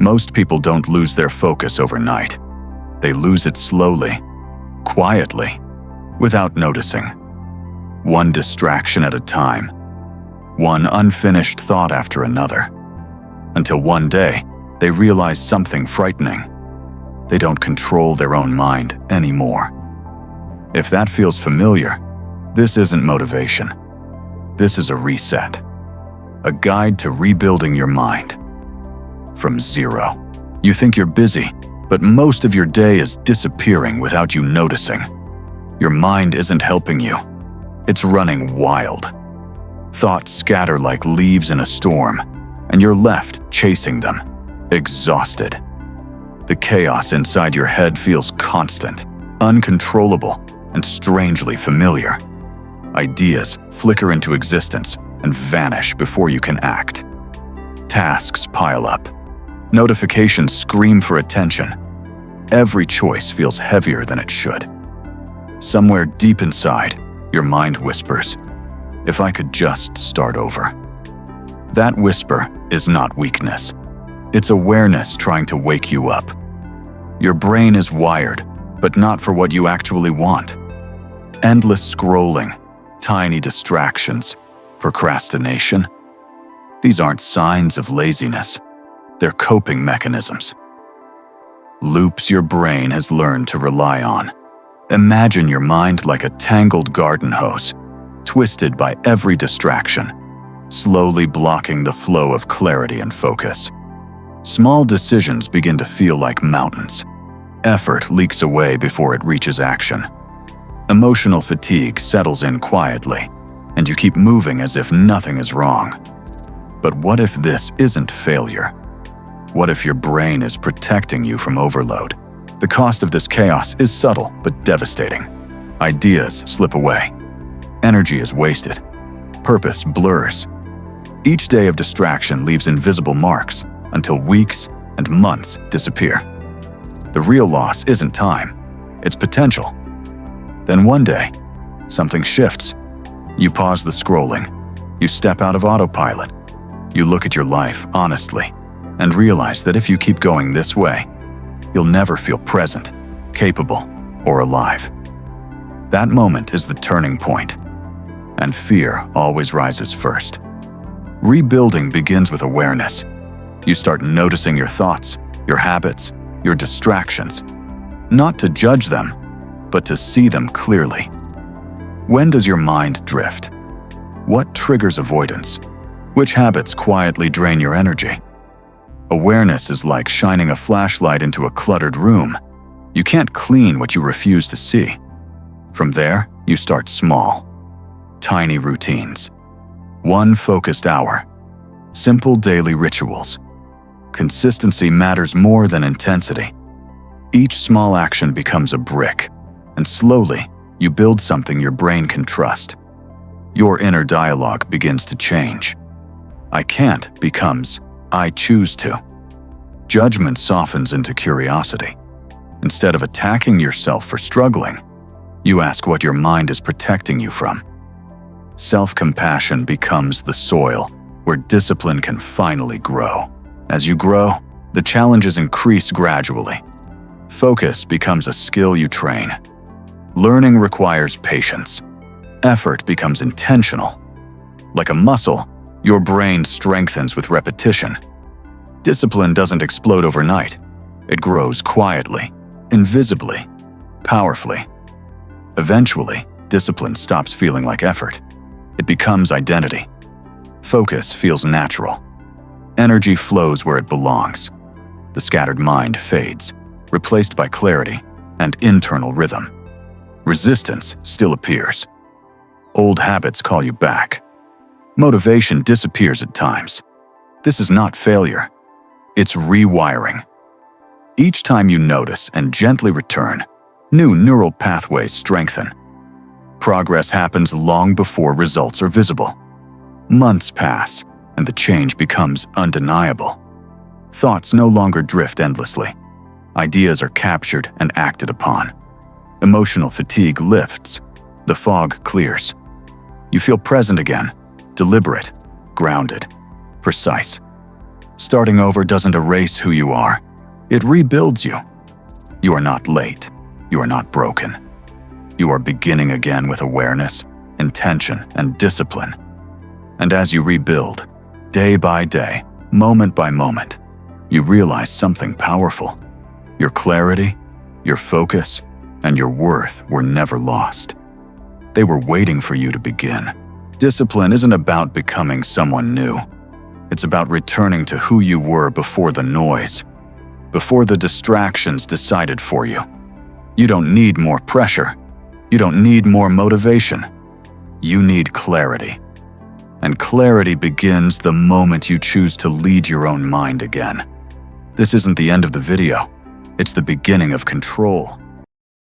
Most people don't lose their focus overnight. They lose it slowly, quietly, without noticing. One distraction at a time, one unfinished thought after another, until one day they realize something frightening. They don't control their own mind anymore. If that feels familiar, this isn't motivation. This is a reset, a guide to rebuilding your mind. From zero. You think you're busy, but most of your day is disappearing without you noticing. Your mind isn't helping you. It's running wild. Thoughts scatter like leaves in a storm, and you're left chasing them, exhausted. The chaos inside your head feels constant, uncontrollable, and strangely familiar. Ideas flicker into existence and vanish before you can act. Tasks pile up. Notifications scream for attention. Every choice feels heavier than it should. Somewhere deep inside, your mind whispers, "If I could just start over." That whisper is not weakness. It's awareness trying to wake you up. Your brain is wired, but not for what you actually want. Endless scrolling, tiny distractions, procrastination. These aren't signs of laziness. They're coping mechanisms. Loops your brain has learned to rely on. Imagine your mind like a tangled garden hose, twisted by every distraction, slowly blocking the flow of clarity and focus. Small decisions begin to feel like mountains. Effort leaks away before it reaches action. Emotional fatigue settles in quietly, and you keep moving as if nothing is wrong. But what if this isn't failure? What if your brain is protecting you from overload? The cost of this chaos is subtle but devastating. Ideas slip away. Energy is wasted. Purpose blurs. Each day of distraction leaves invisible marks until weeks and months disappear. The real loss isn't time, it's potential. Then one day, something shifts. You pause the scrolling. You step out of autopilot. You look at your life honestly and realize that if you keep going this way, you'll never feel present, capable, or alive. That moment is the turning point, and fear always rises first. Rebuilding begins with awareness. You start noticing your thoughts, your habits, your distractions, not to judge them, but to see them clearly. When does your mind drift? What triggers avoidance? Which habits quietly drain your energy? Awareness is like shining a flashlight into a cluttered room. You can't clean what you refuse to see. From there, you start small. Tiny routines. One focused hour. Simple daily rituals. Consistency matters more than intensity. Each small action becomes a brick, and slowly, you build something your brain can trust. Your inner dialogue begins to change. I can't becomes I choose to. Judgment softens into curiosity. Instead of attacking yourself for struggling, you ask what your mind is protecting you from. Self-compassion becomes the soil where discipline can finally grow. As you grow, the challenges increase gradually. Focus becomes a skill you train. Learning requires patience. Effort becomes intentional. Like a muscle, your brain strengthens with repetition. Discipline doesn't explode overnight. It grows quietly, invisibly, powerfully. Eventually, discipline stops feeling like effort. It becomes identity. Focus feels natural. Energy flows where it belongs. The scattered mind fades, replaced by clarity and internal rhythm. Resistance still appears. Old habits call you back. Motivation disappears at times. This is not failure. It's rewiring. Each time you notice and gently return, new neural pathways strengthen. Progress happens long before results are visible. Months pass, and the change becomes undeniable. Thoughts no longer drift endlessly. Ideas are captured and acted upon. Emotional fatigue lifts. The fog clears. You feel present again, deliberate, grounded, precise. Starting over doesn't erase who you are. It rebuilds you. You are not late. You are not broken. You are beginning again with awareness, intention, and discipline. And as you rebuild, day by day, moment by moment, you realize something powerful. Your clarity, your focus, and your worth were never lost. They were waiting for you to begin. Discipline isn't about becoming someone new. It's about returning to who you were before the noise, before the distractions decided for you. You don't need more pressure. You don't need more motivation. You need clarity. And clarity begins the moment you choose to lead your own mind again. This isn't the end of the video. It's the beginning of control.